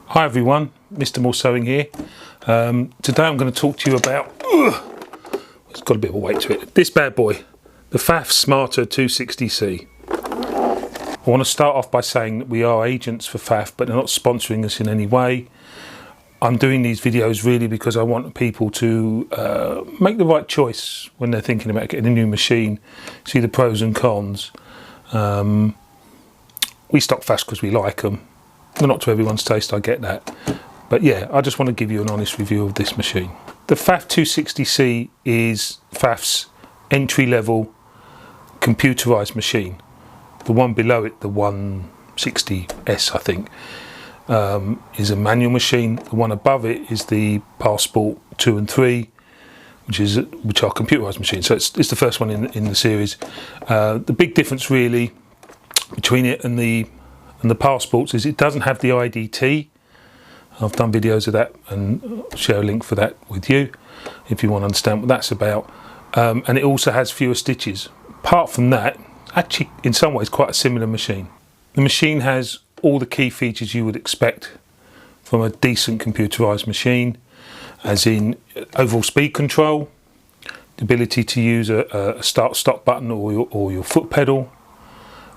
Hi everyone, Mr. More Sewing here. Today I'm going to talk to you about, it's got a bit of a weight to it, this bad boy, the Pfaff Smarter 260C. I want to start off by saying that we are agents for Pfaff, but they're not sponsoring us in any way. I'm doing these videos really because I want people to make the right choice when they're thinking about getting a new machine, see the pros and cons. We stock Pfaffs because we like them. They're not to everyone's taste, I get that. But yeah, I just want to give you an honest review of this machine. The Pfaff 260C is Pfaff's entry-level computerized machine. The one below it, the 160S, I think, is a manual machine. The one above it is the Passport 2 and 3, which are computerized machines. So it's the first one in the series. The big difference really between it and the Passports is it doesn't have the IDT. I've done videos of that and I'll share a link for that with you if you want to understand what that's about. And it also has fewer stitches. Apart from that, actually in some ways quite a similar machine. The machine has all the key features you would expect from a decent computerized machine, as in overall speed control, the ability to use a start-stop button or your foot pedal,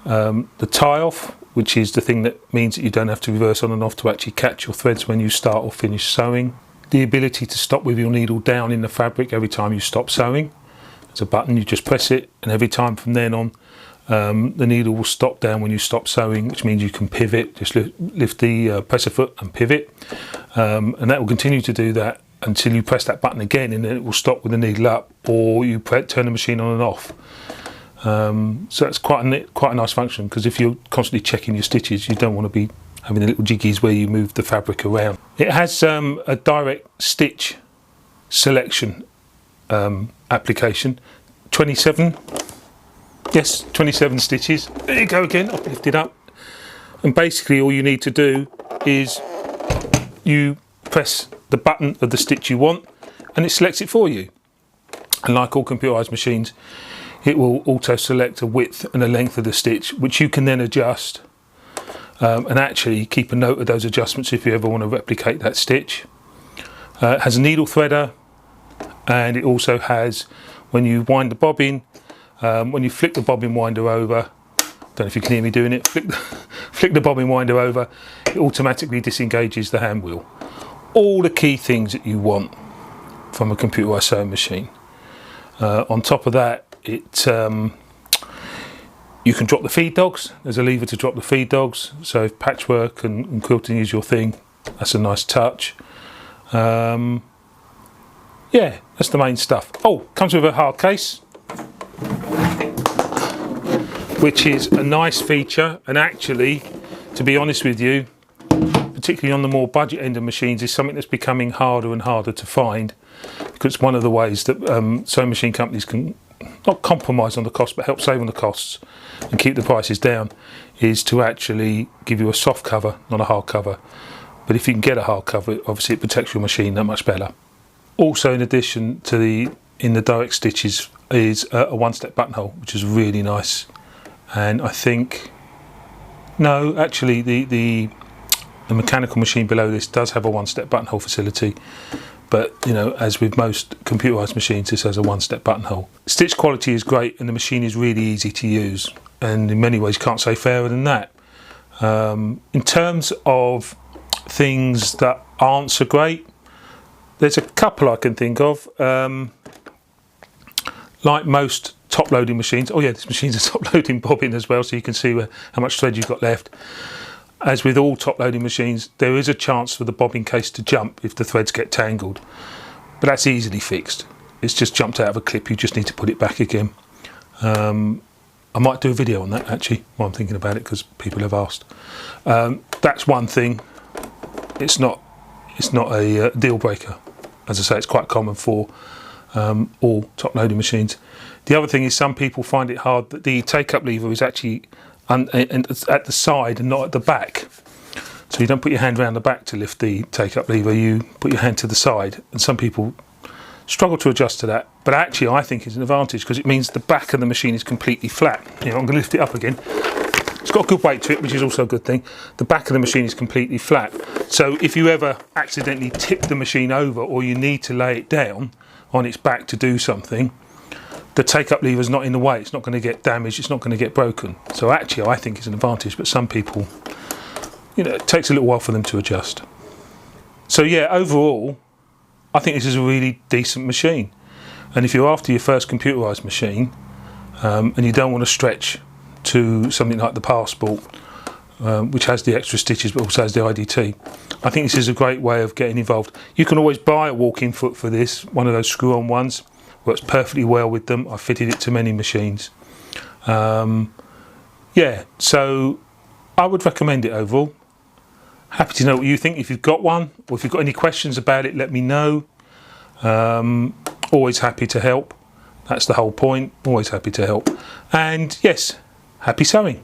the tie-off, which is the thing that means that you don't have to reverse on and off to actually catch your threads when you start or finish sewing. The ability to stop with your needle down in the fabric every time you stop sewing. There's a button, you just press it, and every time from then on the needle will stop down when you stop sewing, which means you can pivot, just lift the presser foot and pivot. And that will continue to do that until you press that button again, and then it will stop with the needle up, or you turn the machine on and off. So that's quite a nice function, because if you're constantly checking your stitches, you don't want to be having the little jiggies where you move the fabric around. It has a direct stitch selection application, 27 stitches. There you go again, I'll lift it up. And basically all you need to do is you press the button of the stitch you want and it selects it for you. And like all computerized machines, it will auto select a width and a length of the stitch, which you can then adjust and actually keep a note of those adjustments if you ever want to replicate that stitch. It has a needle threader, and it also has, when you wind the bobbin, when you flick the bobbin winder over, don't know if you can hear me doing it, flick the bobbin winder over, it automatically disengages the hand wheel. All the key things that you want from a computerized sewing machine. On top of that, you can drop the feed dogs. There's a lever to drop the feed dogs, so if patchwork and quilting is your thing, that's a nice touch. Yeah, that's the main stuff. Oh, comes with a hard case, which is a nice feature, and actually, to be honest with you, particularly on the more budget end of machines, is something that's becoming harder and harder to find, because it's one of the ways that sewing machine companies can not compromise on the cost but help save on the costs and keep the prices down, is to actually give you a soft cover, not a hard cover. But if you can get a hard cover, obviously it protects your machine that much better. Also, in addition to in the direct stitches is a one-step buttonhole, which is really nice. And I think, no, actually the mechanical machine below this does have a one-step buttonhole facility. But, you know, as with most computerized machines, this has a one-step buttonhole. Stitch quality is great and the machine is really easy to use. And in many ways, you can't say fairer than that. In terms of things that aren't so great, there's a couple I can think of. Like most top-loading machines, oh yeah, this machine's a top-loading bobbin as well, so you can see how much thread you've got left. As with all top-loading machines, there is a chance for the bobbin case to jump if the threads get tangled, but that's easily fixed. It's just jumped out of a clip, you just need to put it back again. I might do a video on that actually while I'm thinking about it, because people have asked. That's one thing. It's not a deal breaker. As I say, it's quite common for all top-loading machines. The other thing is some people find it hard that the take-up lever is actually and at the side and not at the back. So you don't put your hand around the back to lift the take-up lever, you put your hand to the side, and some people struggle to adjust to that, but actually I think it's an advantage because it means the back of the machine is completely flat. You know, I'm going to lift it up again. It's got a good weight to it, which is also a good thing. The back of the machine is completely flat. So if you ever accidentally tip the machine over, or you need to lay it down on its back to do something, the take-up lever is not in the way. It's not going to get damaged. It's not going to get broken. So actually, I think it's an advantage. But some people, you know, it takes a little while for them to adjust. So yeah, overall, I think this is a really decent machine. And if you're after your first computerized machine, and you don't want to stretch to something like the Passport, which has the extra stitches but also has the IDT, I think this is a great way of getting involved. You can always buy a walk-in foot for this, one of those screw-on ones. Works perfectly well with them. I've fitted it to many machines. Yeah, so I would recommend it overall. Happy to know what you think. If you've got one, or if you've got any questions about it, let me know. Always happy to help. That's the whole point. Always happy to help. And yes, happy sewing.